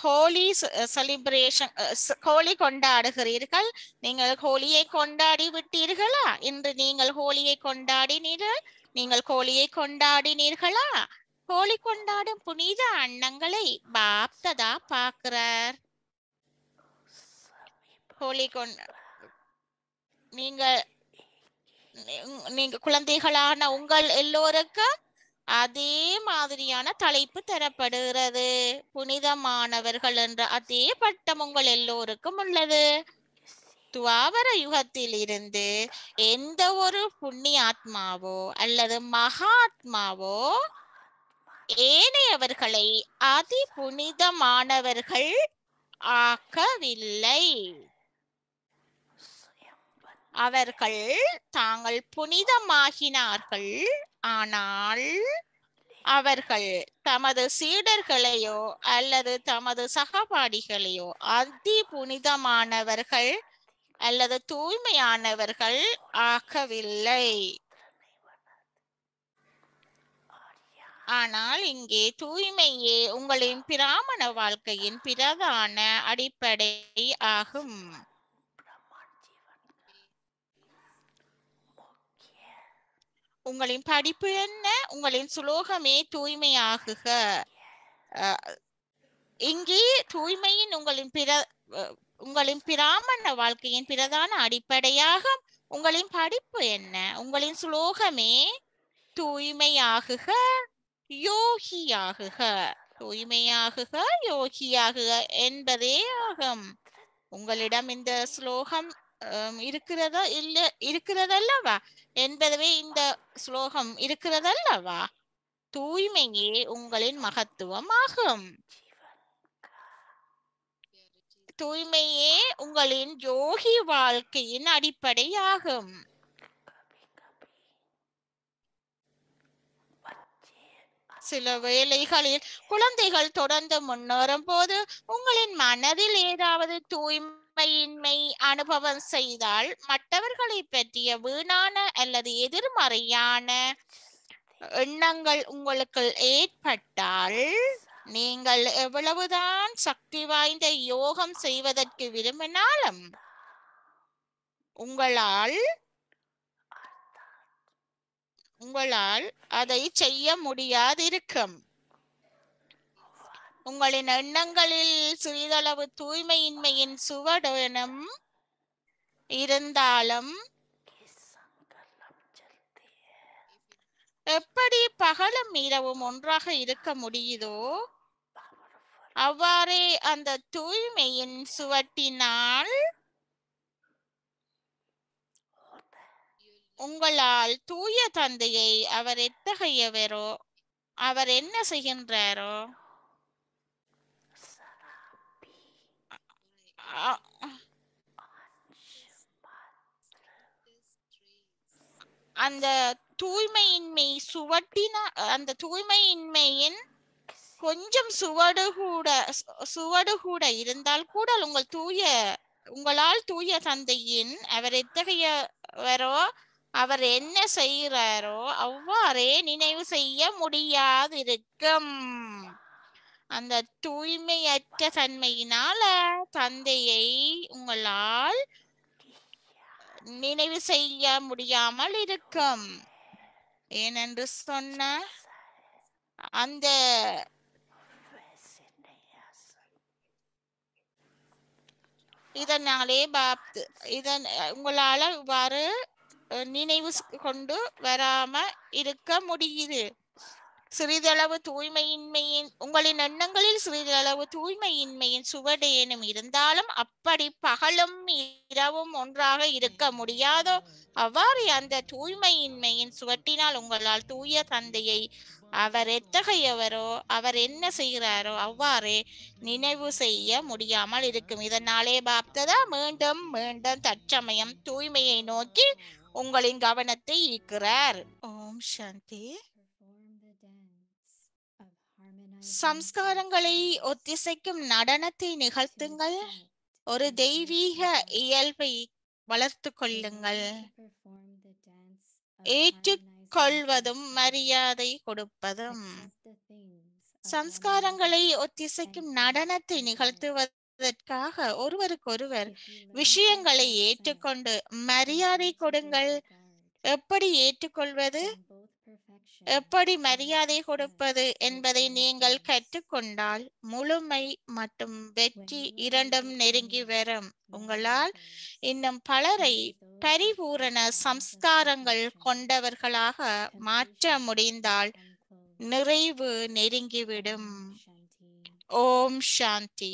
Holi celebration, Holi கொண்டாடுகிறீர்கள். நீங்கள் ஹோலியை கொண்டாடி விட்டீர்களா? இன்று நீங்கள் ஹோலியை கொண்டாடினீர்கள். நீங்கள் ஹோலியை கொண்டாடினீர்களா? ஹோலி கொண்டாடும் புனித அன்னங்களை பாப்ததா பார்க்கிறார். ஹோலி நீங்கள் நீங்க குழந்தைகளான உங்கள் எல்லோருக்கும் அதே மாதிரியான தலைப்பு தரப்படுகிறது. புனிதமானவர்கள் என்ற அதே பட்டம் உங்கள் எல்லோருக்கும் உள்ளது. துவாபர யுகத்தில் இருந்து எந்த ஒரு புண்ணியாத்மாவோ அல்லது மகாத்மாவோ ஏனையவர்களை அதி புனிதமானவர்கள் ஆக்கவில்லை. அவர்கள் தாங்கள் புனிதமாகினார்கள். ஆனால் அவர்கள் தமது சீடர்களையோ அல்லது தமது சகபாடிகளையோ அதி புனிதமானவர்கள் அல்லது தூய்மையானவர்கள் ஆக்கவில்லை. ஆனால் இங்கே தூய்மையே உங்களின் பிராமண வாழ்க்கையின் பிரதான அடிப்படை ஆகும். உங்களின் படிப்பு என்ன? உங்களின் சுலோகமே தூய்மையாகுக. இங்கே தூய்மையின் உங்களின் பிராமண வாழ்க்கையின் பிரதான அடிப்படையாக உங்களின் படிப்பு என்ன? உங்களின் சுலோகமே தூய்மையாகுக, யோகியாகுக. தூய்மையாகுக, யோகியாகுக என்பதே ஆகும். உங்களிடம் இந்த ஸ்லோகம் இருக்கிறதா இல்ல இருக்கிறதல்லவா என்பதவே இந்த ஸ்லோகம் இருக்கிறதல்லவா? தூய்மையே உங்களின் மகத்துவம் ஆகும். தூய்மையே உங்களின் யோகி வாழ்க்கையின் அடிப்படையாகும். சில வேளைகளில் குழந்தைகள் தொடர்ந்து முன்னேறும் போது உங்களின் மனதில் ஏதாவது தூய்மையின்மை அனுபவம் செய்தால், மற்றவர்களை பற்றிய வீணான அல்லது எதிர்மறையான எண்ணங்கள் உங்களுக்கு ஏற்பட்டால், நீங்கள் எவ்வளவுதான் சக்தி வாய்ந்த யோகம் செய்வதற்கு விரும்பினாலும் உங்களால் அதை செய்ய முடியாதிருக்கும். உங்களின் எண்ணங்களில் சிறிதளவு தூய்மையின்மையின் சுவடனும் இருந்தாலும், எப்படி பகலும் இரவும் ஒன்றாக இருக்க முடியுதோ அவ்வாறே அந்த தூய்மையின் சுவட்டினால் உங்களால் தூய தந்தையை, அவர் எத்தகையவரோ, அவர் என்ன செய்கின்றாரோ அந்த தூய்மையின்மை அந்த தூய்மையின்மையின் கொஞ்சம் சுவடு கூட இருந்தால் கூட உங்களால் தூய தந்தையின், அவர் எத்தகையவரோ, அவர் என்ன செய்கிறாரோ அவ்வாறே நினைவு செய்ய முடியாதிருக்கும். அந்த தூய்மையற்ற தன்மையினால தந்தையை உங்களால் நினைவு செய்ய முடியாமல் இருக்கும். ஏனென்று சொன்ன அந்த இதனாலே உங்களால இவ்வாறு நினைவு கொண்டு வராம இருக்க முடியுது. சிறிதளவு தூய்மையின்மையின் உங்களின் எண்ணங்களில் சிறிதளவு தூய்மையின்மையின் சுவடேனும் இருந்தாலும், அப்படி பகலும் இரவும் ஒன்றாக இருக்க முடியாதோ அவ்வாறு அந்த தூய்மையின்மையின் சுவட்டினால் உங்களால் தூய தந்தையை, அவர் எத்தகையவரோ, அவர் என்ன செய்கிறாரோ அவ்வாறே நினைவு செய்ய முடியாமல் இருக்கும். இதனாலே பாப்ததா மீண்டும் மீண்டும் தற்சமயம் தூய்மையை நோக்கி உங்களின் கவனத்தை ஈர்க்கிறார். ஓம் சாந்தி. சம்ஸ்காரங்களை ஒத்திசைக்கும் நடனத்தை நிகழ்த்துங்கள். ஒரு தெய்வீக இயல்பை வளர்த்து கொள்ளுங்கள். ஏற்றுக்கொள்வதும் மரியாதை கொடுப்பதும். சம்ஸ்காரங்களை ஒத்திசைக்கும் நடனத்தை நிகழ்த்துவதற்காக ஒருவருக்கொருவர் விஷயங்களை ஏற்றுக்கொண்டு மரியாதை கொடுங்கள். எப்படி ஏற்றுக்கொள்வது, எப்படி மரியாதை கொடுப்பது என்பதை நீங்கள் கற்றுக்கொண்டால் முழுமை மற்றும் வெற்றி இரண்டும் நெருங்கி வரும். உங்களால் இன்னும் பலரை பரிபூரண சம்ஸ்காரங்கள் கொண்டவர்களாக மாற்ற முடிந்தால் நிறைவு நெருங்கிவிடும். ஓம் சாந்தி.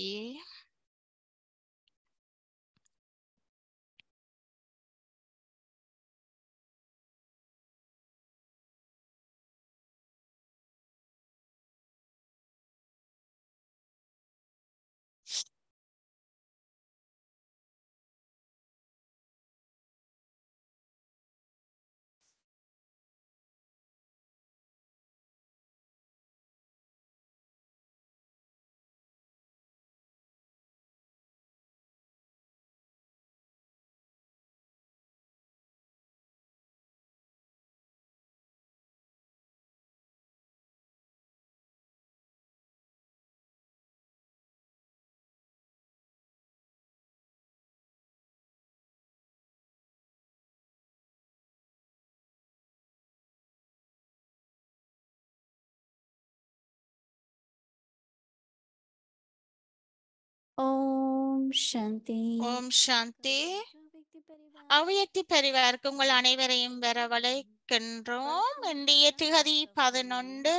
ஓம் சாந்தி. ஓம் சாந்தி. அவ்வியக்தி பரிவாருக்கு உங்கள் அனைவரையும் வரவழைக்கின்றோம். இன்றைய திகதி 11.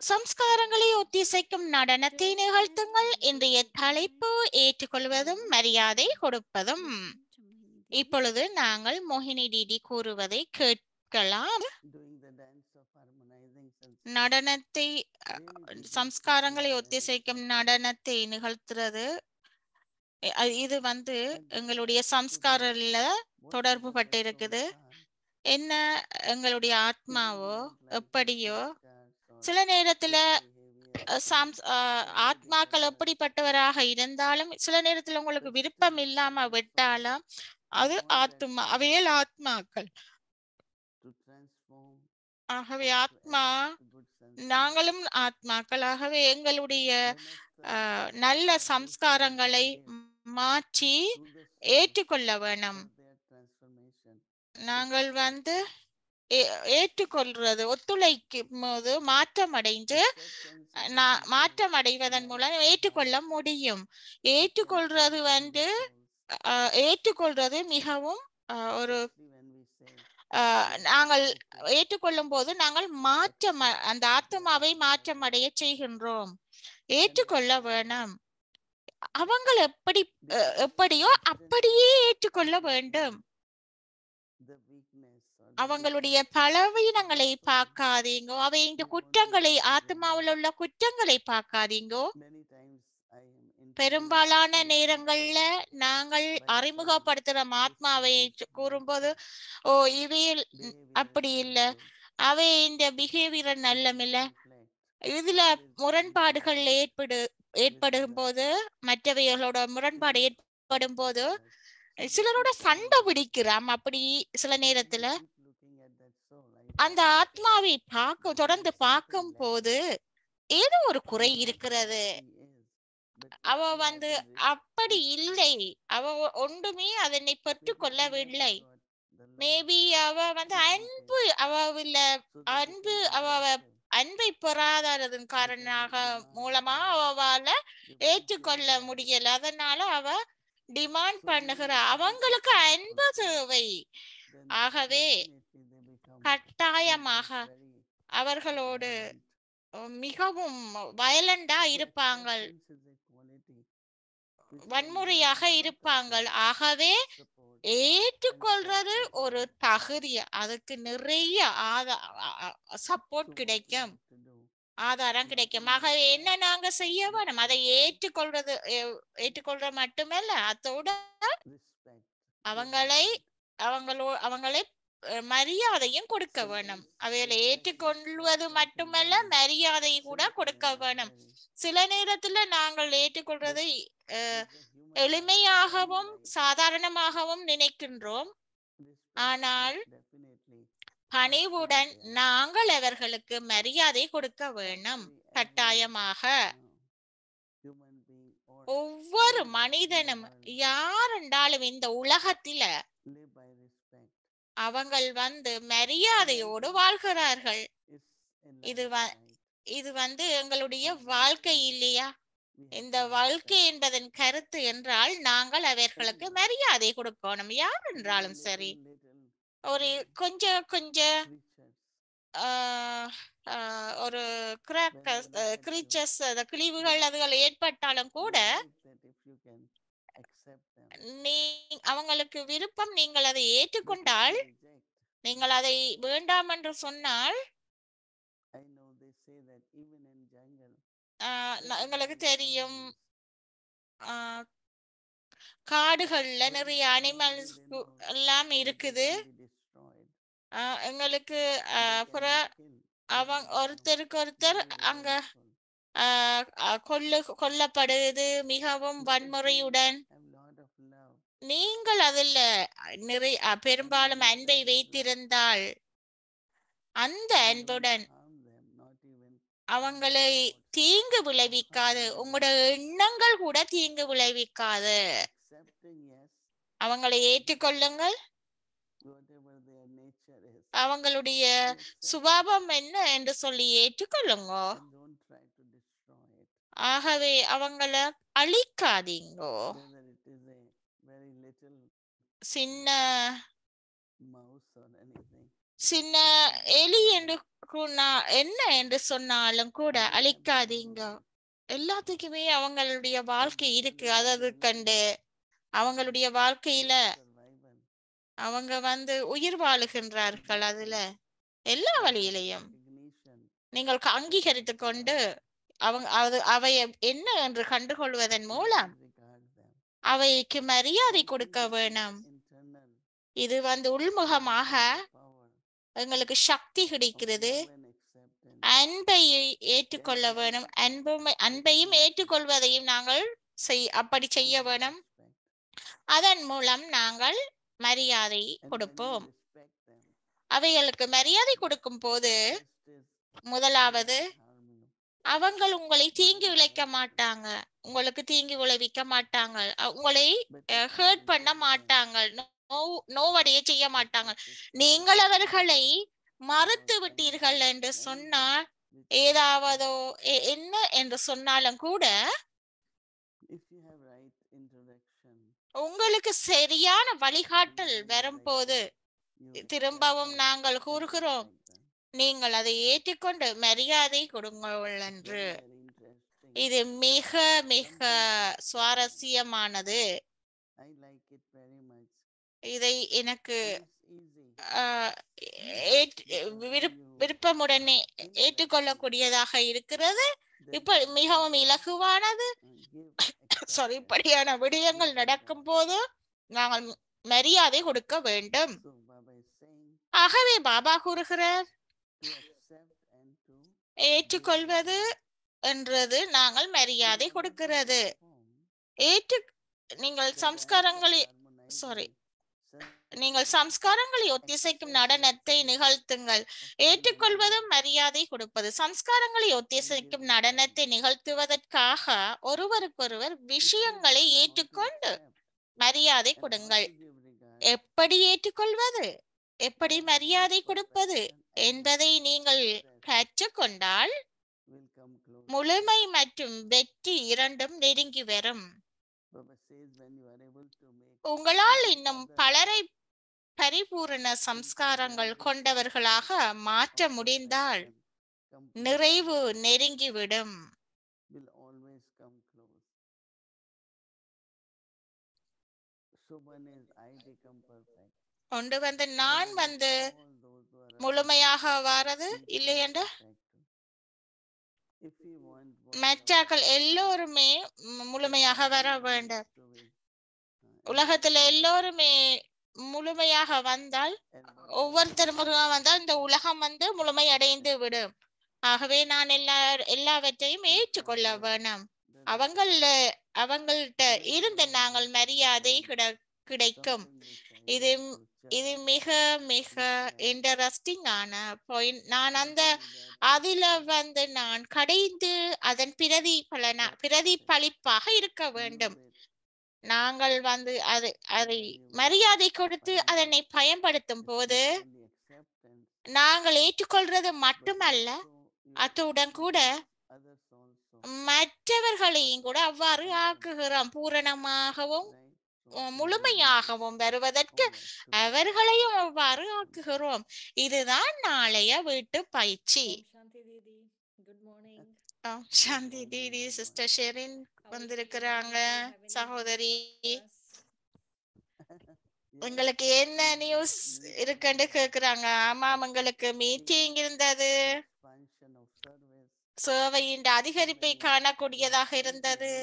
சம்ஸ்காரங்களை ஒத்திசைக்கும் நடனத்தை நிகழ்த்துங்கள். இன்றைய தலைப்பு ஏற்றுக்கொள்வதும் மரியாதை கொடுப்பதும். இப்பொழுது நாங்கள் மோகினி டிடி கூறுவதை கேட்கலாம். நடனத்தை சம்ஸ்காரங்களை ஒத்திசைக்கும் நடனத்தை நிகழ்த்துறது இது எங்களுடைய சம்ஸ்காரில் தொடர்பு பட்டு இருக்குது. என்ன எங்களுடைய ஆத்மாவோ எப்படியோ சில நேரத்துல ஆத்மாக்கள் எப்படிப்பட்டவராக இருந்தாலும் சில நேரத்துல உங்களுக்கு விருப்பம் இல்லாம விட்டாலும் அது ஆத்மா, அவையல் ஆத்மாக்கள். ஆகவே ஆத்மா, நாங்களும் ஆத்மாக்களாகவே எங்களுடைய நல்ல சம்ஸ்காரங்களை மாற்றி ஏற்றுக்கொள்ள வேணும். நாங்கள் ஏற்றுக்கொள்றது ஒத்துழைக்கும் போது மாற்றம் அடைவதன் மூலம் ஏற்றுக்கொள்ள முடியும். ஏற்றுக்கொள்றது மிகவும் ஒரு நாங்கள் ஏற்றுக்கொள்ளும் போது நாங்கள் அந்த ஆத்மாவை மாற்றம் அடைய செய்கின்றோம். ஏற்றுக்கொள்ள வேணும். அவங்கள் எப்படியோ அப்படியே ஏற்றுக்கொள்ள வேண்டும். அவங்களுடைய பலவீனங்களை பார்க்காதீங்கோ, அவை இந்த குற்றங்களை, ஆத்மாவில் உள்ள குற்றங்களை பார்க்காதீங்கோ. பெரும்பாலான நேரங்கள்ல நாங்கள் அறிமுகப்படுத்துற ஆத்மாவை கூறும்போது இவையில் அப்படி இல்லை, அவை இந்த பிஹேவியர் நல்லமில்ல, இதுல முரண்பாடுகள் ஏற்படும் போது, மற்றவைகளோட முரண்பாடு ஏற்படும் போது சிலரோட சண்டை பிடிக்கிறாம். அப்படி சில நேரத்துல அந்த ஆத்மாவை தொடர்ந்து பார்க்கும் போது ஏதோ ஒரு குறை இருக்கிறது. அவ அப்படி இல்லை, அவ ஒன்றுமே அதனை பெற்றுக் கொள்ளவில்லை. மேபி அவ அன்பை பெறாததன் காரணமாக மூலமா அவளால ஏற்றுக்கொள்ள முடியல. அதனால அவ டிமாண்ட் பண்ணுகிற, அவங்களுக்கு அன்பு தேவை. ஆகவே கட்டாயமாக அவர்களோடு மிகவும் வயலண்டா இருப்பாங்க, வன்முறையாக இருப்பாங்க. ஆகவே ஏற்றுக்கொள்றது ஒரு தகுதி, அதுக்கு நிறைய சப்போர்ட் கிடைக்கும், ஆதாரம் கிடைக்கும். ஆகவே என்ன நாங்க செய்ய வேணும், அதை ஏற்றுக்கொள்றது மட்டுமல்ல, அதோட அவங்களை மரியாதையும் கொடுக்க வேணும். அவைகளை ஏற்றுக்கொள்வது மட்டுமல்ல, மரியாதை கூட கொடுக்க வேணும். சில நேரத்துல நாங்கள் ஏற்றுக்கொள்வதை எளிமையாகவும் சாதாரணமாகவும் நினைக்கின்றோம். ஆனால் பணிவுடன் நாங்கள் அவர்களுக்கு மரியாதை கொடுக்க வேணும். கட்டாயமாக ஒவ்வொரு மனிதனும் யாரென்றாலும் இந்த உலகத்தில அவங்கள் மரியாதையோடு வாழ்கிறார்கள். இது எங்களுடைய வாழ்க்கை இல்லையா? இந்த வாழ்க்கை என்பதன் கருத்து என்றால் நாங்கள் அவர்களுக்கு மரியாதை கொடுக்கணும். யார் என்றாலும் சரி. ஒரு கொஞ்சம் ஒரு கிரீச்சர்ஸ் கிழிவுகள் அதுகள் ஏற்பட்டாலும் கூட அவங்களுக்கு விருப்பம், நீங்கள் அதை ஏற்றுக்கொண்டால், நீங்கள் அதை வேண்டாம் என்று சொன்னால், எங்களுக்கு தெரியும் காடுகள்ல நிறைய அனிமல்ஸ் எல்லாம் இருக்குது. எங்களுக்கு ஒருத்தருக்கு ஒருத்தர் அங்க கொல்லப்படுது மிகவும் வன்முறையுடன். நீங்கள் அதில் பெரும்பாலும் அன்பை வைத்திருந்தால் அந்த அன்புடன் அவங்களை தீங்கு விளைவிக்காது, உங்களுடைய எண்ணங்கள் கூட தீங்கு விளைவிக்காது. அவங்களை ஏற்றுக்கொள்ளுங்கள். அவங்களுடைய சுபாவம் என்ன என்று சொல்லி ஏற்றுக்கொள்ளுங்க. ஆகவே அவங்கள அழிக்காதீங்கோ. சின்ன எலி என்று என்ன என்று சொன்னாலும் கூட அழிக்காதீங்க. எல்லாத்துக்குமே அவங்களுடைய வாழ்க்கை இருக்கு. அதாவது கண்டு அவங்களுடைய வாழ்க்கையில அவங்க உயிர் வாழுகின்றார்கள். அதுல எல்லா வழியிலையும் நீங்கள் அங்கீகரித்து கொண்டு அவை என்ன என்று கண்டுகொள்வதன் மூலம் அவைக்கு மரியாதை கொடுக்க வேணும். இது உள்முகமாக எங்களுக்கு சக்தி கிடைக்கிறது. அன்பை ஏற்றுக்கொள்ள வேணும். அன்பையும் ஏற்றுக்கொள்வதையும் நாங்கள் அப்படி செய்ய வேணும். அதன் மூலம் நாங்கள் மரியாதை கொடுப்போம். அவைகளுக்கு மரியாதை கொடுக்கும் போது முதலாவது அவங்கள் உங்களை தீங்கு விளைக்க மாட்டாங்க, உங்களுக்கு தீங்கு விளைவிக்க மாட்டாங்க, உங்களை ஹர்ட் பண்ண மாட்டாங்க, நோவடைய செய்ய மாட்டாங்க. நீங்கள் அவர்களை மறுத்து விட்டீர்கள் என்று சொன்னால், ஏதாவதோ என்ன என்று சொன்னாலும் கூட உங்களுக்கு சரியான வழிகாட்டல் வரும்போது திரும்பவும் நாங்கள் கூறுகிறோம், நீங்கள் அதை ஏற்றுக்கொண்டு மரியாதை கொடுங்கள் என்று. இது மிக மிக சுவாரஸ்யமானது. இதை எனக்கு விருப்பமுடனே ஏற்றுக்கொள்ளக்கூடியதாக இருக்கிறது. இப்ப மிகவும் இலகுவானது. இப்படியான விடயங்கள் நடக்கும் போது நாங்கள் மரியாதை கொடுக்க வேண்டும். ஆகவே பாபா கூறுகிறார், ஏற்றுக்கொள்வது என்றது நாங்கள் மரியாதை கொடுக்கிறது. நீங்கள் சம்ஸ்காரங்களை ஒத்திசைக்கும் நடனத்தை நிகழ்த்துங்கள். ஏற்றுக்கொள்வதும் மரியாதை கொடுப்பது. சம்ஸ்காரங்களை ஒத்திசைக்கும் நடனத்தை நிகழ்த்துவதற்காக ஒருவருக்கொருவர் விஷயங்களை ஏற்றுக்கொண்டு மரியாதை கொடுங்கள். எப்படி ஏற்றுக்கொள்வது, எப்படி மரியாதை கொடுப்பது என்பதை நீங்கள் கற்றுக்கொண்டால் முழுமை மற்றும் வெற்றி இரண்டும் நெருங்கி வரும். உங்களால் இன்னும் பலரை பரிபூரண சம்ஸ்காரங்கள் கொண்டவர்களாக மாற்ற முடிந்தால் நிறைவு நெருங்கிவிடும். ஒன்று நான் முழுமையாக வாரது இல்லை என்ற மற்றாக்கள் எல்லோருமே முழுமையாக வர வேண்டும். உலகத்துல எல்லோருமே முழுமையாக வந்தால், ஒவ்வொருத்தரும் வந்தால் இந்த உலகம் முழுமை அடைந்து விடும். ஆகவே நான் எல்லாவற்றையும் ஏற்றுக்கொள்ள வேணும். அவங்கள்ட்ட இருந்து நாங்கள் மரியாதை கிடைக்கும். இது இது மிக மிக இன்ட்ரெஸ்டிங் ஆன பாயிண்ட். நான் அதில நான் கடைந்து அதன் பிரதிபலிப்பாக இருக்க வேண்டும். நாங்கள் அதை மரியாதை கொடுத்து அதனை பயன்படுத்தும் போது நாங்கள் ஏற்றுக்கொள்றது மட்டுமல்ல, அத்துடன் கூட மற்றவர்களையும் கூட அவ்வாறு ஆக்குகிறோம். பூரணமாகவும் முழுமையாகவும் வருவதற்கு அவர்களையும் அவ்வாறு ஆக்குகிறோம். இதுதான் நாளைய வீட்டு பயிற்சி. சாந்தி தீதி, சிஸ்டர் ஷெரின் வந்திருக்கிறாங்க. சகோதரி, உங்களுக்கு என்ன நியூஸ் இருக்குன்னு கேக்குறாங்க. ஆமாம், உங்களுக்கு மீட்டிங் இருந்தது. சேவையின் அதிகரிப்பை காணக்கூடியதாக இருந்தது.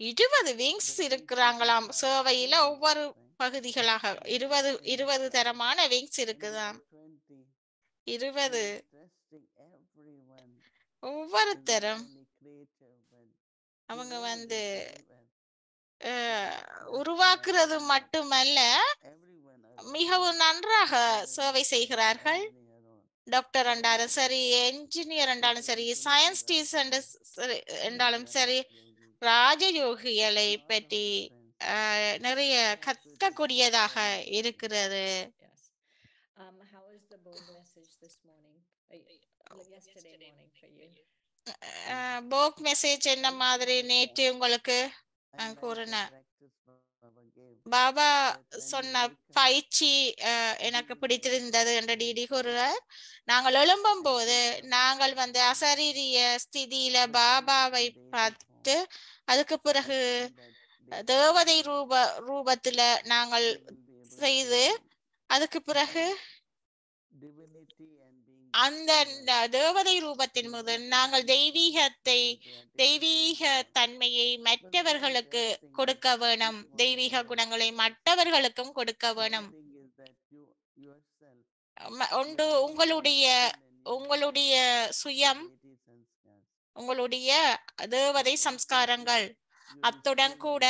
20 விங்ஸ் இருக்கிறாங்களாம் சேவையில. ஒவ்வொரு பகுதிகளாக 20 தரமான விங்ஸ் இருக்குதாம். 20 ஒவ்வொருத்தரும் அவங்க உருவாக்குறது மட்டுமல்ல, மிகவும் நன்றாக சேவை செய்கிறார்கள். டாக்டர் என்றாலும் சரி, என்ஜினியர் என்றாலும் சரி, சயின்டிஸ்ட் என்றாலும் சரி, ராஜயோகிகளை பற்றி நிறைய கற்கக்கூடியதாக இருக்கிறது. போக் மெசேஜ் என்ன மாதிரி நேற்று உங்களுக்கு கூறின? பாபா சொன்ன பயிற்சி எனக்கு பிடித்திருந்தது என்று டிடி கூறுகிறார். நாங்கள் எழும்பும் போது நாங்கள் அசரீரிய ஸ்திதியில பாபாவை பார்த்து, அதுக்கு பிறகு தேவதை ரூபத்துல நாங்கள் செய்து, அதுக்கு பிறகு அந்த தேவதை ரூபத்தின் முதல் நாங்கள் தெய்வீக தன்மையை மற்றவர்களுக்கு கொடுக்க வேணும். தெய்வீக குணங்களை மற்றவர்களுக்கும் கொடுக்க வேணும். ஒன்று உங்களுடைய சுயம், உங்களுடைய தேவதை சம்ஸ்காரங்கள், அத்துடன் கூட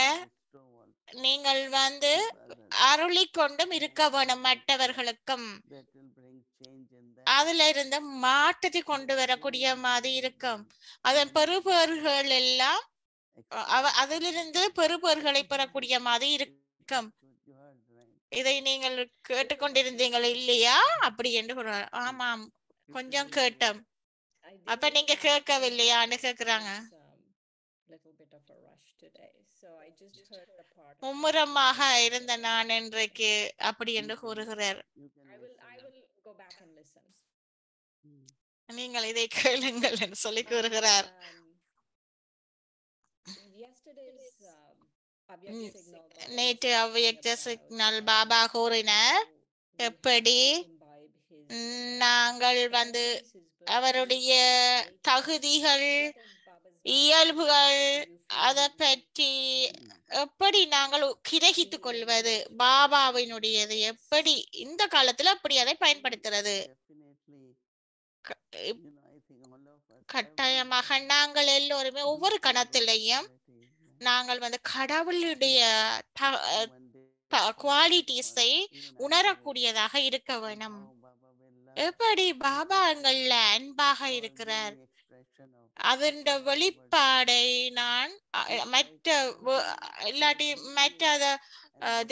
நீங்கள் அருளிக் கொண்டும் இருக்க வேணும் மற்றவர்களுக்கும். அதுல இருந்து மாற்றத்தை கொண்டு வரக்கூடிய மாதிரி இருக்கும். அதன் பெறுபேறுகள் எல்லாம் அதிலிருந்து பெறுபேறுகளை பெறக்கூடிய மாதிரி இருக்கும். இதை நீங்கள் கேட்டுக்கொண்டிருந்தீங்கள் இல்லையா? அப்படி என்று கூறுவார். ஆமாம், கொஞ்சம் கேட்டோம். அப்ப நீங்க கேட்கவில்லையான்னு கேக்குறாங்க. மும்முரமாக இருந்த நான் இன்றைக்கு அப்படி என்று கூறுகிறார். நீங்கள் இதை கேளுங்கள் என்று சொல்லி கூறுகிறார். நேற்று அவ்வியக்த சிக்னல் பாபா கூறினார், எப்படி நாங்கள் அவருடைய தகுதிகள், இயல்புகள், அதை பற்றி எப்படி நாங்கள் கிரகித்துக் கொள்வது, பாபாவினுடையது எப்படி இந்த காலத்துல அப்படி அதை பயன்படுத்துறது. கட்டாயமாக நாங்கள் எல்லோருமே ஒவ்வொரு கணத்திலையும் நாங்கள் கடவுளுடைய குவாலிட்டிஸை உணரக்கூடியதாக இருக்க வேணும். எப்படி பாபா எங்கள்ல அன்பாக இருக்கிறார், அதன் வெளிப்பாடை நான் மற்ற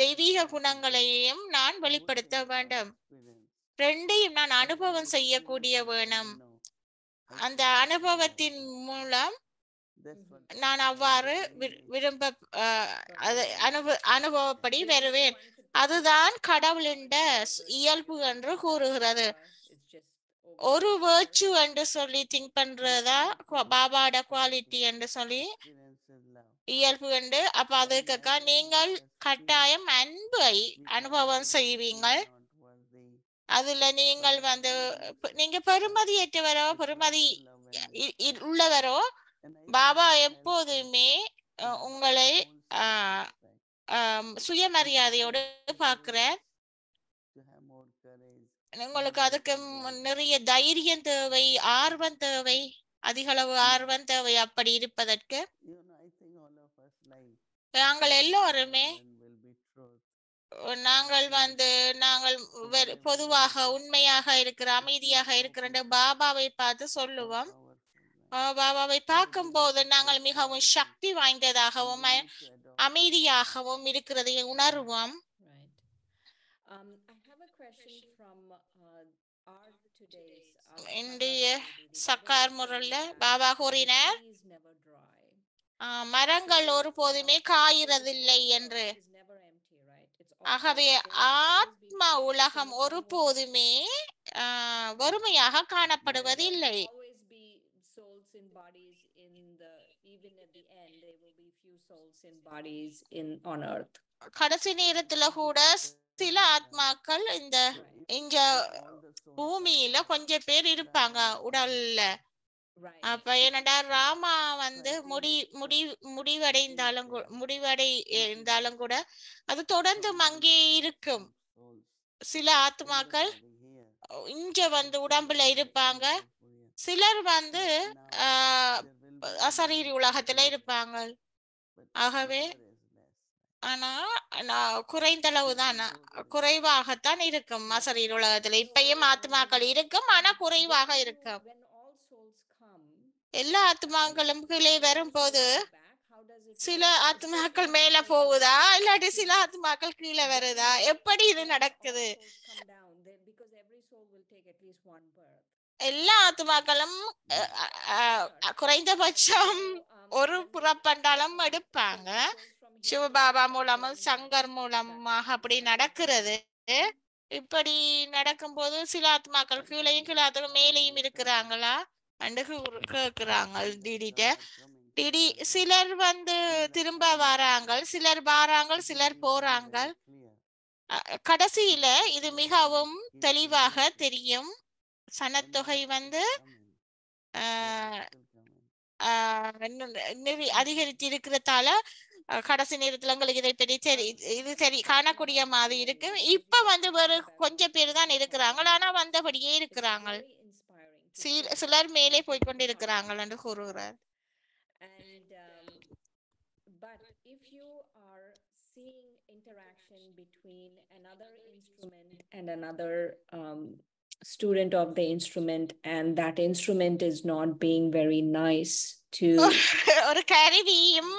தெய்வீக குணங்களையும் நான் வெளிப்படுத்த வேண்டும். ரெண்டையும் நான் அனுபவம் செய்யக்கூடிய வேணும். அந்த அனுபவத்தின் மூலம் நான் அவ்வாறு அனுபவப்படி வருவேன். அதுதான் கடவுளின் இயல்பு என்று கூறுகிறது. ஒரு வேர்ச்சு என்று சொல்லி திங்க் பண்றதா பாபாட குவாலிட்டி என்று சொல்லி இயல்பு என்று. அப்ப அதுக்காக நீங்கள் கட்டாயம் அன்பை அனுபவம் செய்வீங்கள். அதுல நீங்கள் நீங்க பெருமதியற்றவரோ பெருமதி உள்ளவரோ, பாபா எப்போதுமே உங்களை சுயமரியாதையோடு பார்க்கிறார். உங்களுக்கு அதுக்கு நிறைய தைரியம் தேவை, ஆர்வம் தேவை, அதிகளவு ஆர்வம் தேவை. அப்படி இருப்பதற்கு நாங்கள் எல்லோருமே நாங்கள் பொதுவாக உண்மையாக இருக்கிற அமைதியாக இருக்கிற பாபாவை பார்த்து சொல்லுவோம். பாபாவை பார்க்கும் போது நாங்கள் மிகவும் சக்தி வாய்ந்ததாகவும் அமைதியாகவும் இருக்கிறதை உணர்வோம். இன்றைய சக்கார் முறையில பாபா கூறினார், மரங்கள் ஒருபோதுமே காய்கிறதில்லை என்று. ஆகவே ஆத்மா உலகம் ஒருபோதுமே வறுமையாக காணப்படுவதில்லை. கடைசி நேரத்துல கூட சில ஆத்மாக்கள் இந்த பூமியில கொஞ்சம் பேர் இருப்பாங்க உடல்ல. அப்ப என்னடா ராமா முடிவடைந்தாலும் கூட அது தொடர்ந்து அங்கே இருக்கும். சில ஆத்மாக்கள் இங்க உடம்புல இருப்பாங்க, சிலர் அசரீரி உலகத்துல இருப்பாங்க. ஆகவே ஆனா குறைந்தளவு தான், குறைவாகத்தான் இருக்கும் அசரீரி உலகத்துல. இப்பயும் ஆத்மாக்கள் இருக்கும், ஆனா குறைவாக இருக்கும். எல்லா ஆத்மாக்களும் கீழே வரும்போது சில ஆத்மாக்கள் மேல போகுதா, இல்லாட்டி சில ஆத்மாக்கள் கீழே வருதா, எப்படி இது நடக்குது? எல்லா ஆத்மாக்களும் குறைந்தபட்சம் ஒரு புறப்பண்டாலும் எடுப்பாங்க. சிவபாபா மூலமும் சங்கர் மூலமாக அப்படி நடக்கிறது. இப்படி நடக்கும்போது சில ஆத்மாக்கள் கீழையும் கீழாத்துக்கும் மேலேயும் இருக்கிறாங்களா அண்டு கேக்குறாங்க திடீ. சிலர் திரும்ப வராங்க, சிலர் வாராங்க, சிலர் போறாங்க. கடைசியில இது மிகவும் தெளிவாக தெரியும். சனத்தொகை அதிகரித்து இருக்கிறதால கடைசி நேரத்துல உங்களுக்கு இதை பற்றி இது காணக்கூடிய மாதிரி இருக்கு. இப்ப வேறு கொஞ்சம் பேர் தான் இருக்கிறாங்க, ஆனா வந்தபடியே இருக்கிறாங்க. சிலர் மேலே போய்கொண்டு இருக்கிறாங்க என்று கூறுகிறார். But if you are seeing interaction between another instrument and another student of the instrument, and that instrument is not being very nice to ஒரு கருவியும்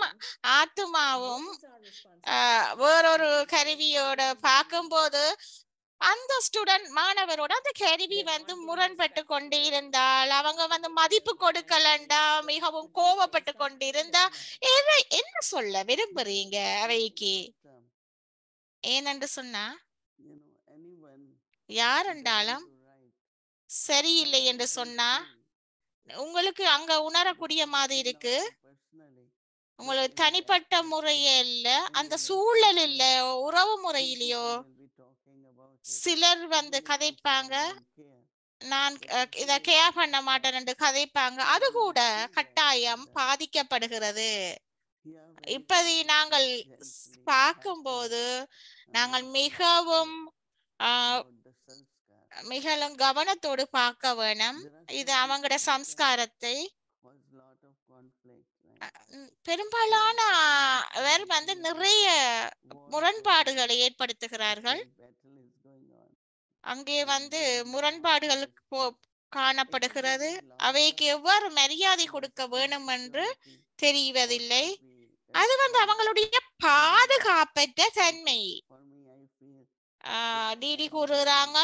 ஆத்மாவும் வேறொரு கருவியோட பார்க்கும்போது அந்த ஸ்டூடெண்ட் மாணவரோட அந்த கருவி முரண்பட்டு கொண்டு இருந்தால், அவங்க மதிப்பு கொடுக்கலண்டா, மிகவும் கோபப்பட்டு கொண்டிருந்தா, என்ன சொல்ல விரும்புறீங்க அவைக்கு? ஏனென்று சொன்னா, யாரென்றாலும் சரியில்லை என்று சொன்னா உங்களுக்கு அங்க உணரக்கூடிய மாதிரி இருக்கு. உங்களுக்கு தனிப்பட்ட முறையில அந்த சூழல் இல்ல, உறவு முறையிலையோ சிலர் கதைப்பாங்க, நான் இத கேர் பண்ண மாட்டேன் என்று கதைப்பாங்க. அது கூட கட்டாயம் பாதிக்கப்படுகிறது. இப்படி நாங்கள் பார்க்கும்போது நாங்கள் மிகவும் கவனத்தோடு பார்க்க வேணும். இது அவங்களோட சம்ஸ்காரத்தை பெரும்பாலான நிறைய முரண்பாடுகளை ஏற்படுத்துகிறார்கள். அங்கே முரண்பாடுகள் காணப்படுகிறது. அவைக்கு எவ்வாறு மரியாதை கொடுக்க வேணும் என்று தெரிவதில்லை. அது அவங்களுடைய பாதுகாப்பற்ற தன்மை. டிடி கூறுகிறாங்க,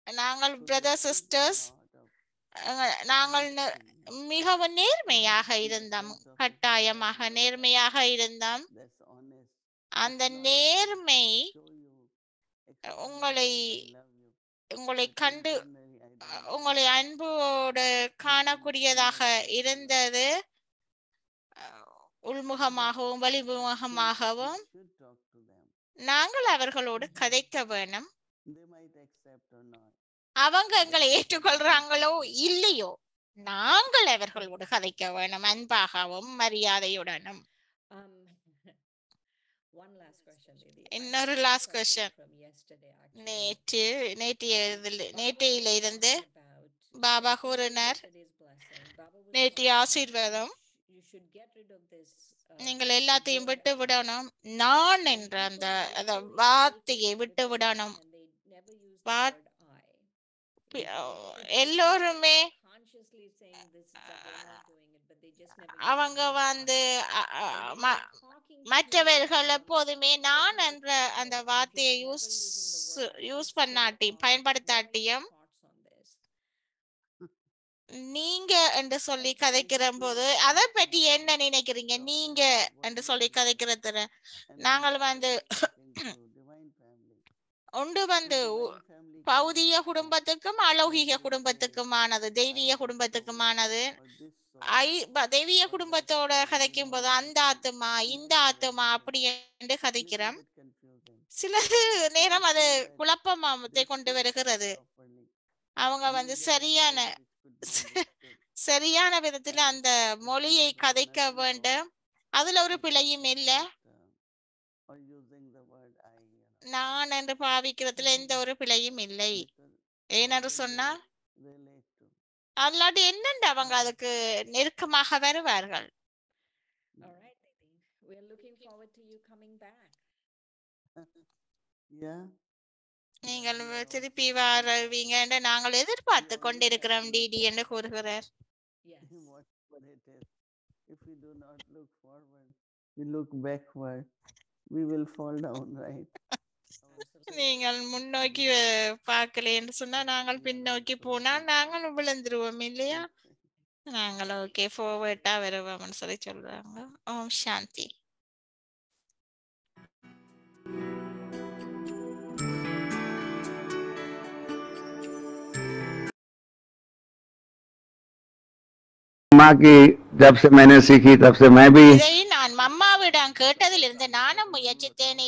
நாங்கள் பிரதர் சிஸ்டர்ஸ் நாங்கள் மிகவும் நேர்மையாக இருந்தோம், கட்டாயமாக நேர்மையாக இருந்தோம். அந்த நேர்மை உங்களை கண்டு உங்களை அன்போடு காணக்கூடியதாக இருந்தது. உள்முகமாகவும் வெளிமுகமாகவும் நாங்கள் அவர்களோடு கதைக்க வேணும். அவங்க எங்களை ஏற்றுக்கொள்றாங்களோ இல்லையோ, நாங்கள் அவர்களோடு கதைக்க வேணும், அன்பாகவும் மரியாதையுடனும். இன்னொரு லாஸ்ட் கொஸ்டின். நேற்றையில இருந்து பாபா கூறினார், நேற்றைய ஆசீர்வாதம் நீங்கள் எல்லாத்தையும் விட்டு விடணும். நான் என்ற அந்த வார்த்தையை விட்டு விடணும். எல்லோருமே அவங்க வந்து மற்றவர்கள் எப்போதுமே நான் என்ற அந்த வார்த்தையை யூஸ் பண்ணாட்டி பயன்படுத்தாட்டியும் நீங்க என்று சொல்லி கதைக்கிற போது அதை பற்றி என்ன நினைக்கிறீங்க? நீங்க என்று சொல்லி கதைக்கிறது நாங்கள் வந்து ஒன்று வந்து பௌதிக குடும்பத்துக்கும் அலௌகிக குடும்பத்துக்குமானது, தெய்வீக குடும்பத்துக்குமானது. தெய்வீக குடும்பத்தோட கதைக்கும் போது அந்த ஆத்துமா இந்த ஆத்துமா அப்படி என்று கதைக்கிறோம். சிலது நேரம் அது குழப்பத்தை கொண்டு வருகிறது. அவங்க வந்து சரியான விதத்துல அந்த மொழியை கதைக்க வேண்டும். அதுல ஒரு பிழையும் இல்லை. நான் என்று பாவிக்கிறதுல எந்த ஒரு பிழையும் இல்லை. ஏனென்று சொன்னா அல்லாட்டி என்னென்று அவங்க அதுக்கு நெருக்கமாக வருவார்கள். நீங்கள் திருப்பி வருவீங்க என்று நாங்கள் எதிர்பார்த்து கொண்டிருக்கிறோம் டிடி என்று கூறுகிறார். நீங்கள் முன்னோக்கி பார்க்கல என்று சொன்னா நாங்கள் பின்னோக்கி போனா நாங்கள் விழுந்துருவோம் இல்லையா? நாங்கள் ஓகே ஃபார்வர்டா வருவோம்னு சொல்லி சொல்றாங்க. ஓம் சாந்தி. माँ की जब से मैंने सीखी तब से मैं भी நான் மம்மாவிடம் கேட்டதிலிருந்து நானும் முயற்சித்தேன்.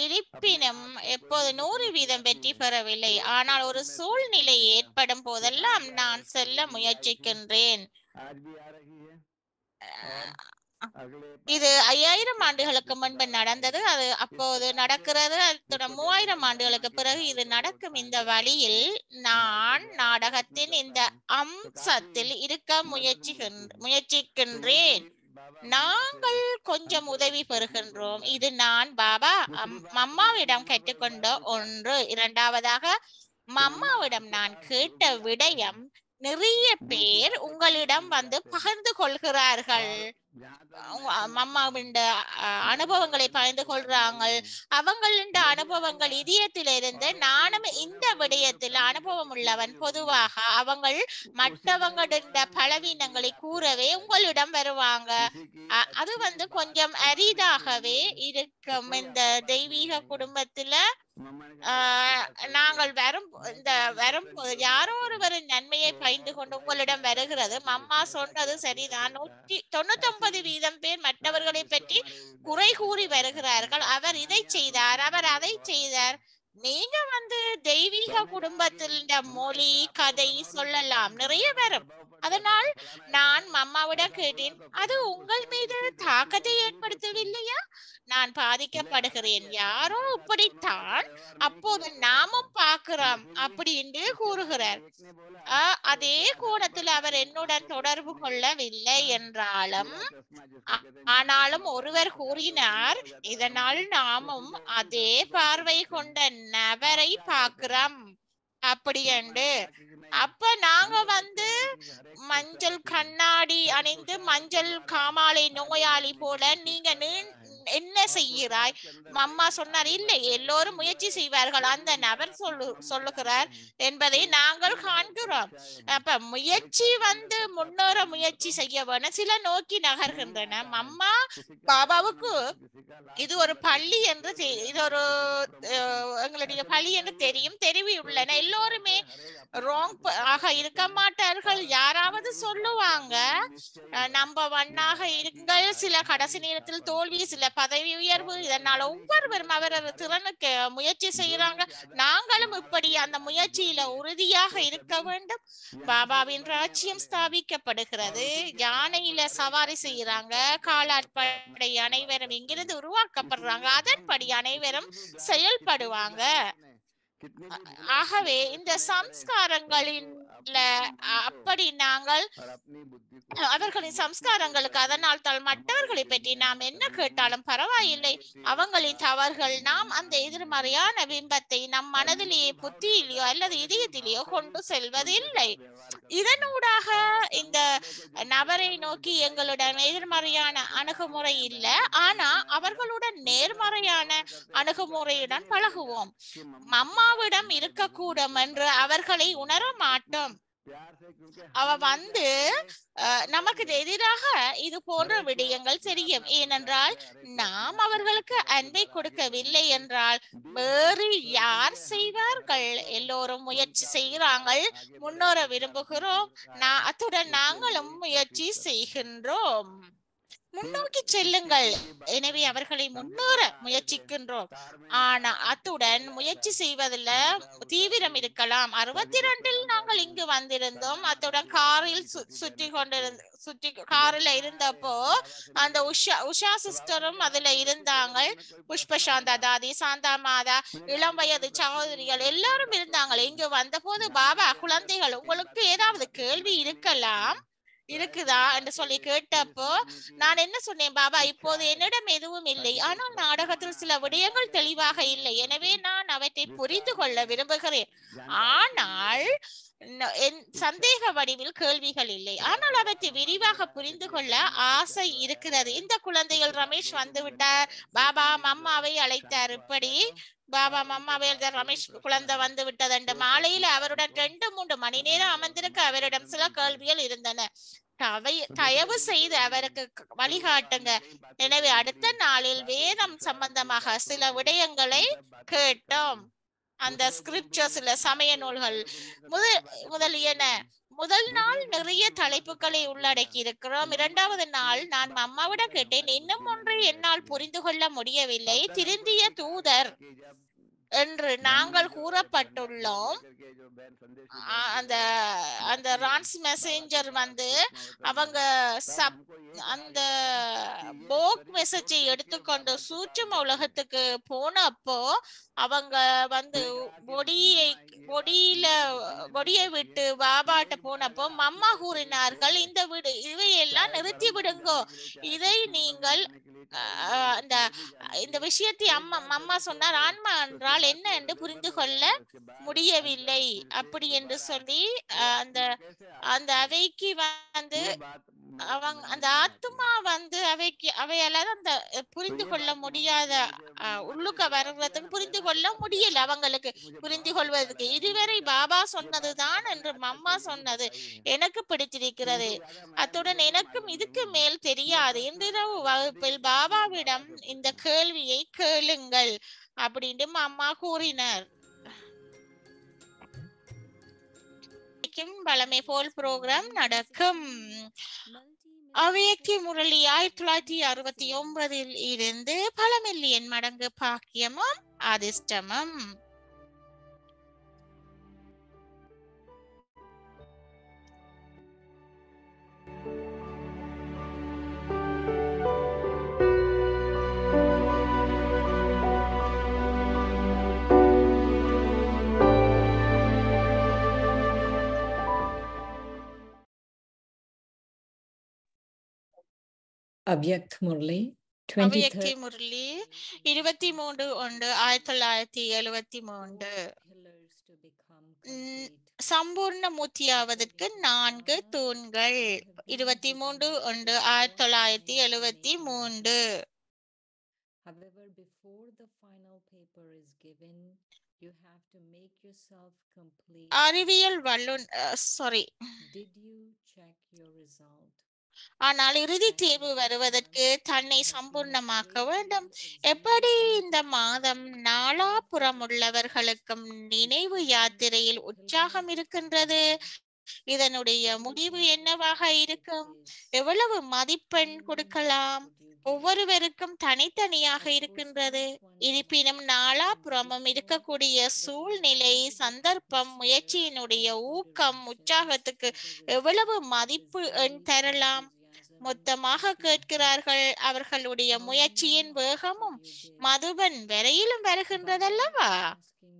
இருப்பினும் எப்போது 100% வெற்றி பெறவில்லை. ஆனால் ஒரு சூழ்நிலை ஏற்படும் போதெல்லாம் நான் செல்ல முயற்சிக்கின்றேன். இது 5000 ஆண்டுகளுக்கு முன்பு நடந்தது. அது அப்போது நடக்கிறது. 3000 ஆண்டுகளுக்கு பிறகு இது நடக்கும். இந்த வழியில் நான் நாடகத்தின் இந்த அம்சத்தில் இருக்க முயற்சிக்கின்றேன். நாங்கள் கொஞ்சம் உதவி பெறுகின்றோம். இது நான் பாபா மம்மாவிடம் கற்றுக்கொண்ட ஒன்று. இரண்டாவதாக மம்மாவிடம் நான் கேட்ட விடயம் நிறைய பேர் உங்களிடம் வந்து பகிர்ந்து கொள்கிறார்கள். மம்மாவின் அனுபவங்களை பகிர்ந்து கொள்றாங்க. அவங்களின் அனுபவங்கள் இதயத்திலிருந்து நானும் இந்த விடயத்தில் அனுபவம் உள்ளவன். பொதுவாக அவங்கள் மற்றவங்களின் பலவீனங்களை கூறவே உங்களிடம் வருவாங்க. அது வந்து கொஞ்சம் அரிதாகவே இருக்கும். இந்த தெய்வீக குடும்பத்துல நாங்கள் வரும் யாரோ ஒருவரின் நன்மையை பகிர்ந்து கொண்டு உங்களிடம் வருகிறது. மம்மா சொன்னது சரிதான். 99% பேர் மற்றவர்களை பற்றி குறை கூறி வருகிறார்கள். அவர் இதை செய்தார், அவர் அதை செய்தார். நீங்க வந்து தெய்வீக குடும்பத்தில் மொழி கதை சொல்லலாம், நிறைய வரும். அதனால் நான் மம்மாவிடம் கேட்டேன், அது உங்கள் மீது தாக்கத்தை ஏற்படுத்தவில்லையா? நான் பாதிக்கப்படுகிறேன், யாரோ இப்படித்தான், அப்போது நாமும் பார்க்கிறோம் அப்படி என்று கூறுகிறார். அதே கோணத்தில் அவர் என்னுடன் தொடர்பு கொள்ளவில்லை என்றாலும் ஆனாலும் ஒருவர் கூறினார், இதனால் நாமும் அதே பார்வை கொண்ட நபரை பார்க்கிறோம் அப்படி என்று. அப்ப நாங்க வந்து மஞ்சள் கண்ணாடி அணிந்து மஞ்சள் காமாலை நோயாளி போல நீங்க என்ன செய்கிறாய்? மம்மா சொன்னார், இல்லை, எல்லோரும் முயற்சி செய்வார்கள், அந்த நபர் சொல்லுகிறார் என்பதை நாங்கள் காண்கிறோம். அப்ப முயற்சி வந்து முன்னேற முயற்சி செய்ய வேணும். சில நோக்கி நகர்கின்றன. மம்மா பாபாவுக்கு இது ஒரு பள்ளி என்று இது ஒரு எங்களுடைய பள்ளி என்று தெரிவி உள்ளன. எல்லோருமே ராங் ஆக இருக்க மாட்டார்கள். யாராவது சொல்லுவாங்க நம்பர் 1 இருங்கள், சில கடைசி நேரத்தில் தோல்வி, சில பதவி உயர்வு. இதனால ஒவ்வொருவரும் அவரது திறனுக்கு முயற்சி செய்யறாங்க. நாங்களும் இப்படி அந்த முயற்சியில உறுதியாக இருக்க வேண்டும். பாபாவின் ராஜ்யம் ஸ்தாபிக்கப்படுகிறது. யானையில சவாரி செய்யறாங்க. காலாட்படை அனைவரும் இங்கிருந்து உருவாக்கப்படுறாங்க. அதன்படி அனைவரும் செயல்படுவாங்க. ஆகவே இந்த சம்ஸ்காரங்களின் அப்படி நாங்கள் அவர்களின் சம்ஸ்காரங்களுக்கு அதனால் தான் மற்றவர்களை பற்றி நாம் என்ன கேட்டாலும் பரவாயில்லை, அவங்களின் தவறுகள் நாம் அந்த எதிர்மறையான பிம்பத்தை நம் மனதிலேயே புத்தியிலேயோ அல்லது இதயத்திலேயோ கொண்டு செல்வதில்லை. இதனூடாக இந்த நபரை நோக்கி எங்களுடன் எதிர்மறையான அணுகுமுறை இல்லை, ஆனா அவர்களுடன் நேர்மறையான அணுகுமுறையுடன் பழகுவோம். அம்மாவிடம் இருக்கக்கூடும் என்று அவர்களை உணர மாட்டோம். அவ வந்து நமக்கு எதிராக இது போன்ற விடயங்கள் தெரியும். ஏனென்றால் நாம் அவர்களுக்கு அன்பை கொடுக்கவில்லை என்றால் வேறு யார் செய்வார்கள்? எல்லோரும் முயற்சி செய்கிறாங்க, முன்னேற விரும்புகிறோம், அத்துடன் நாங்களும் முயற்சி செய்கின்றோம். முன்னோக்கி செல்லுங்கள். எனவே அவர்களை முன்னேற முயற்சிக்கின்றோம். ஆனா அத்துடன் முயற்சி செய்வதில் தீவிரம் இருக்கலாம். 62 நாங்கள் இங்கு வந்திருந்தோம். அத்துடன் காரில் சுற்றி காரில் இருந்தப்போ அந்த உஷா சிஸ்டரும் அதுல இருந்தாங்க. புஷ்பசாந்தா தாதி, சாந்தா மாதா, இளம் வயது சகோதரிகள் எல்லாரும் இருந்தாங்க. இங்கு வந்த போது பாபா, குழந்தைகள் உங்களுக்கு ஏதாவது கேள்வி இருக்குதா என்று சொல்லி கேட்டப்போ நான் என்ன சொன்னேன், பாபா இப்போது என்னிடம் எதுவும் இல்லை, ஆனால் நாடகத்தில் சில விடயங்கள் தெளிவாக இல்லை, எனவே நான் அவற்றை புரிந்து கொள்ள விரும்புகிறேன். ஆனால் என் சந்தேக வடிவில் கேள்விகள் இல்லை, ஆனால் அவற்றை விரிவாக புரிந்து கொள்ள ஆசை இருக்கிறது. இந்த குழந்தைகள் ரமேஷ் வந்து விட்டார், பாபா மம்மாவை அழைத்தார். இப்படி பாபா மம்மாவை ரமேஷ் குழந்தை வந்து விட்டது என்று மாலையில் அவருடன் 2-3 மணி நேரம் அமர்ந்திருக்க அவரிடம் சில கேள்விகள் இருந்தன. தயவு செய்து அவருக்கு வழிகாட்டுங்க. எனவே அடுத்த நாளில் வேதம் சம்பந்தமாக சில விடயங்களை கேட்டோம். அந்த ஸ்கிரிப்சர்ஸ்ல சமய நூல்கள் முதலியன. முதல் நாள் நிறைய தலைப்புகளை உள்ளடக்கி இருக்கிறோம். 2வது நாள் நான் அம்மாவிடம் கேட்டேன், இன்னும் ஒன்றை என்னால் புரிந்து கொள்ள முடியவில்லை, திருந்திய தூதர் என்று நாங்கள் கூறப்பட்டுள்ளோம். அந்த ரான்ஸ் மெசேஞ்சர் வந்து அவங்க அந்த போக் மெசேஜை எடுத்துக்கொண்டு சூட்சும உலகத்துக்கு போனப்போ அவங்க வந்து பொடியை விட்டு பாபாட்ட போனப்போ மம்மா கூறினார்கள், இவையெல்லாம் நிறுத்தி விடுங்கோ, இதை நீங்கள் இந்த விஷயத்தை அம்மா சொன்னார், ஆன்மா என்றால் என்ன என்று புரிந்து கொள்ள முடியவில்லை அப்படி என்று சொல்லி அந்த அவைக்கு வந்து அந்த ஆத்மா வந்து அவையால அந்த புரிந்து கொள்ள முடியாத உள்ளுக்க வர்றதுக்கு புரிந்து கொள்ள முடியல, அவங்களுக்கு புரிந்து கொள்வதற்கு. இதுவரை பாபா சொன்னதுதான் என்று அம்மா சொன்னது எனக்கு பிடித்திருக்கிறது. அத்துடன் எனக்கும் இதுக்கு மேல் தெரியாது. இன்றிரவு வகுப்பில் பாபாவிடம் இந்த கேள்வியை கேளுங்கள் அப்படின்னு அம்மா கூறினார். பழமை போல் புரோகிராம் நடக்கும். அவ்வியக்தி முரளி 1969 இருந்து பல மில்லியன் மடங்கு பாக்கியமும் அதிர்ஷ்டமும். அவ்யக்த் முரளி 23/1/1973. சம்பூர்ண மூர்த்தியாவதற்கு 4 தூண்கள். 23/1/1973. However, before the final paper is given, you have to make yourself complete. அறிவியல் Did you check your result? ஆனால் இறுதி தேர்வு வருவதற்கு தன்னை சம்பூர்ணமாக்க வேண்டும். எப்படி இந்த மாதம் நாலாபுறம் உள்ளவர்களுக்கும் நினைவு யாத்திரையில் உற்சாகம் இருக்கின்றது? இதனுடைய முடிவு என்னவாக இருக்கும்? எவ்வளவு மதிப்பெண் கொடுக்கலாம்? ஒவ்வொருவருக்கும் தனித்தனியாக இருக்கின்றது. இருப்பினும் நாலாபுறமும் இருக்கக்கூடிய சூழ்நிலை, சந்தர்ப்பம், முயற்சியினுடைய ஊக்கம், உற்சாகத்துக்கு எவ்வளவு மதிப்பு தரலாம்? மொத்தமாக கேட்கிறார்கள். அவர்களுடைய முயற்சியின் வேகமும் மதுபன் வரையிலும் வருகின்றதல்லவா?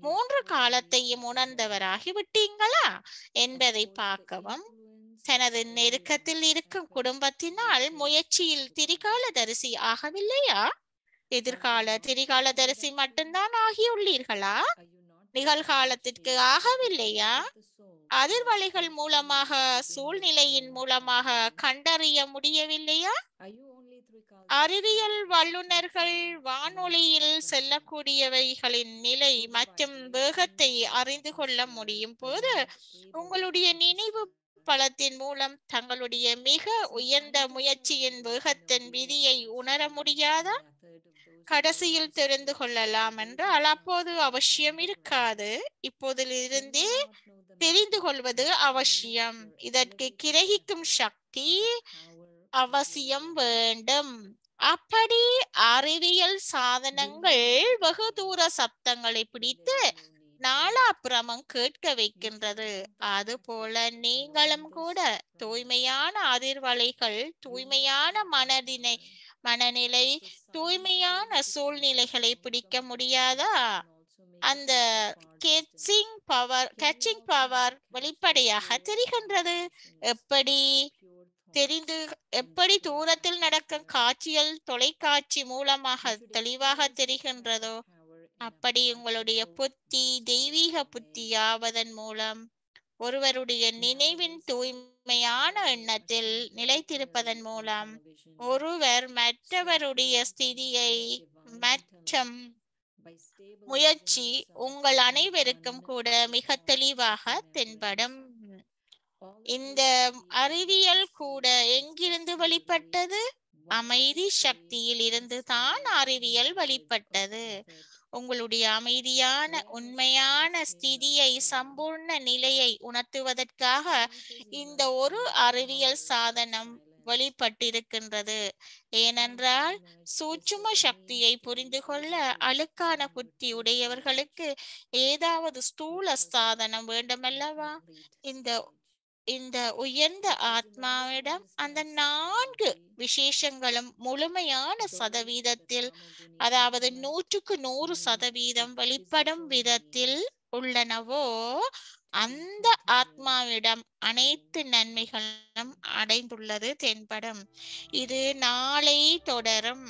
3 காலத்தையும் உணர்ந்தவராகி விட்டீங்களா என்பதை பார்க்கவும். தனது நெருக்கத்தில் இருக்கும் குடும்பத்தினால் முயற்சியில் திரிகாலதரிசி ஆகவில்லையா? எதிர்கால திரிகாலதரிசி மட்டும்தான் ஆகியுள்ளீர்களா? நிகழ்காலத்திற்கு ஆகவில்லையா? அதிர்வலைகள் மூலமாக, சூழ்நிலையின் மூலமாக கண்டறிய முடியவில்லையா? அறிவியல் வல்லுநர்கள் வானொலியில் செல்லக்கூடியவைகளின் நிலை மற்றும் வேகத்தை அறிந்து கொள்ள முடியும் போது உங்களுடைய நினைவு பலத்தின் மூலம் தங்களுடைய மிக உயர்ந்த முயற்சியின் வேகத்தின் விதியை உணர முடியாதா? கடைசியில் தெரிந்து கொள்ளலாம் என்றால் அப்போது அவசியம் இருக்காது. இப்போதிலிருந்தே தெரிந்து கொள்வது அவசியம். இதற்கு கிரகிக்கும் சக்தி அவசியம் வேண்டும். அப்படி அறிவியல் சாதனங்கள் வெகு தூர சப்தங்களை பிடித்து நாலாபுறமும் கேட்க வைக்கின்றது. அதுபோல நீங்களும் கூட தூய்மையான அதிர்வலைகள், தூய்மையான மனநிலை, தூய்மையான சூழ்நிலைகளை பிடிக்க முடியாதா? அந்த கேட்சிங் பவர் வெளிப்படையாக தெரிகின்றது. எப்படி தூரத்தில் நடக்கும் காட்சிகள் தொலைக்காட்சி மூலமாக தெளிவாக தெரிகின்றதோ அப்படி உங்களுடைய புத்தி தெய்வீக புத்தியாவதன் மூலம் ஒருவருடைய நினைவின் தூய்மையான எண்ணத்தில் நிலைத்திருப்பதன் மூலம் ஒருவர் மற்றவருடைய ஸ்திதியை மற்றும் முயற்சி உங்கள் அனைவருக்கும் கூட மிக தெளிவாக தென்படும். இந்த அறிவியல் கூட எங்கிருந்து வெளிப்பட்டது? அமைதி சக்தியில் இருந்து தான் அறிவியல் வெளிப்பட்டது. உங்களுடைய அமைதியான உண்மையான ஸ்திதியை, சம்பூர்ண நிலையை உணர்த்துவதற்காக இந்த ஒரு அறிவியல் சாதனம் வெளிப்பட்டிருக்கின்றது. ஏனென்றால் சூட்சும சக்தியை புரிந்து கொள்ள அழுக்கான புத்தி உடையவர்களுக்கு ஏதாவது ஸ்தூல சாதனம் வேண்டுமல்லவா? இந்த உயர்ந்த ஆத்மாவிடம் அந்த 4 விசேஷங்களும் முழுமையான சதவீதத்தில், அதாவது 100% வெளிப்படும் விதத்தில் உள்ளனவோ அந்த ஆத்மாவிடம் அனைத்து நன்மைகளும் அடைந்துள்ளது தென்படும். இது நாளை தொடரும்.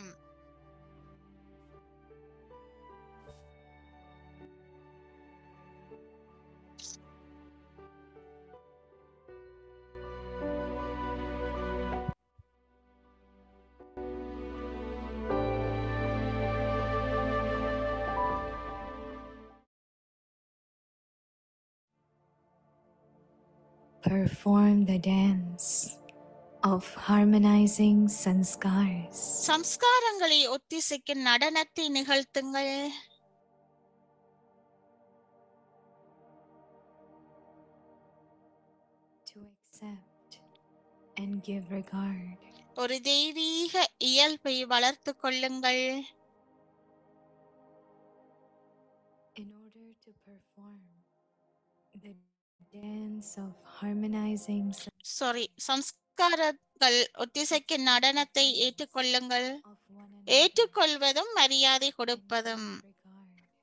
Perform the dance of harmonizing sanskars. சம்ஸ்காரங்களை ஒத்திசைக்கும் நடனத்தை நிகழ்த்துங்கள். To accept and give regard. ஒரு தெய்வீக இயல்பை வளர்த்து கொள்ளுங்கள். In order to perform the dance of harmonizing சம்ஸ்காரங்கள் ஒத்திசைக்கும் நடனத்தை ஏற்றுக்கொள்ளுங்கள். ஏற்றுக்கொள்வதும் மரியாதை கொடுப்பதும்.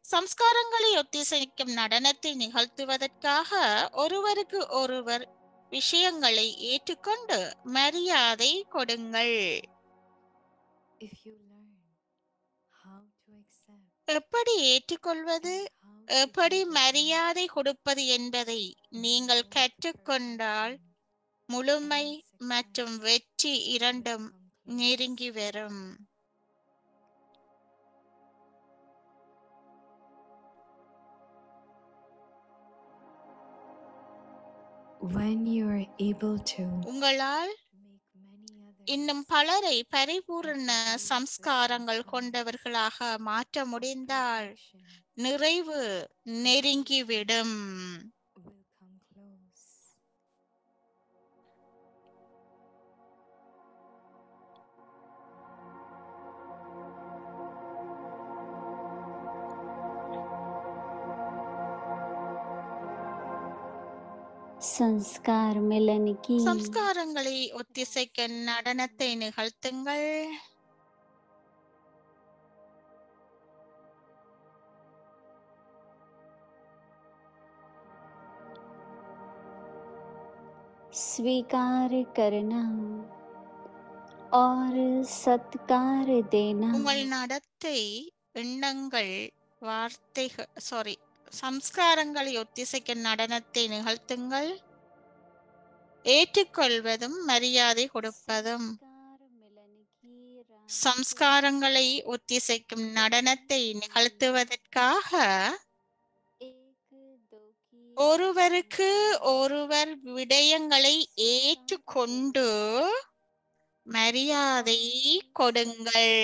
சம்ஸ்காரங்களை ஒத்திசைக்கும் நடனத்தை நிகழ்த்துவதற்காக ஒருவருக்கு ஒருவர் விஷயங்களை ஏற்றுக்கொண்டு மரியாதை கொடுங்கள். எப்படி ஏற்றுக்கொள்வது, எப்படி மரியாதை கொடுப்பது என்பதை நீங்கள் கற்றுக்கொண்டால் முழுமை மற்றும் வெற்றி இரண்டும் நெருங்கி வரும். When you are able to, உங்களால் இன்னும் பலரை பரிபூர்ண சம்ஸ்காரங்கள் கொண்டவர்களாக மாற்ற முடிந்தால் நிறைவு நெருங்கிவிடும். संस्कार मिलन की சம்ஸ்காரங்களை ஒத்திசைக்க நடனத்தை நிகழ்த்துங்கள். स्वीकार करना और सत्कार देना உங்கள் நடத்தை, எண்ணங்கள், வார்த்தைகள் சம்ஸ்காரங்களை ஒத்திசைக்க நடனத்தை நிகழ்த்துங்கள். ஏற்றுக்கொள்வதும் மரியாதை கொடுப்பதும். சம்ஸ்காரங்களை ஒத்திசைக்கும் நடனத்தை நிகழ்த்துவதற்காக ஒருவருக்கு ஒருவர் விடயங்களை ஏற்றுக்கொண்டு மரியாதை கொடுங்கள்.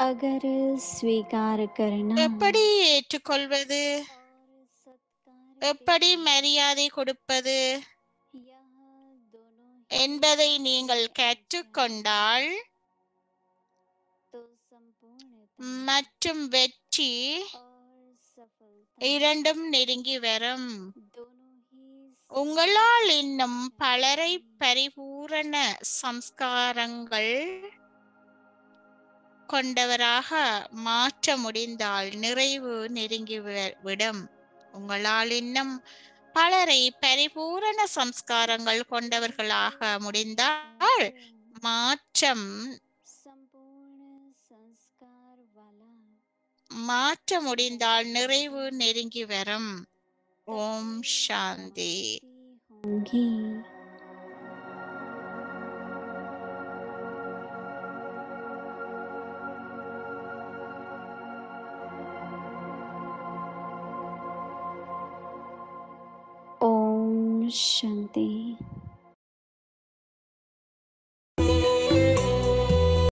अगर स्वीकार करना எப்படி ஏற்றுக்கொள்வது, எப்படி மரியாதை கொடுப்பது என்பதை நீங்கள் கற்றுக்கொண்டால் மற்றும் வெற்றி இரண்டும் நெருங்கி வரும். உங்களால் இன்னும் பலரை பரிபூரண சம்ஸ்காரங்கள் கொண்டவராக மாற்ற முடிந்தால் நிறைவு நெருங்கி விடும். உங்களால் இன்னும் பலரை பரிபூரண சம்ஸ்காரங்கள் கொண்டவர்களாக முடிந்தால் மாற்ற முடிந்தால் நிறைவு நெருங்கி வரும். ஓம் சாந்தி. ओम शांति।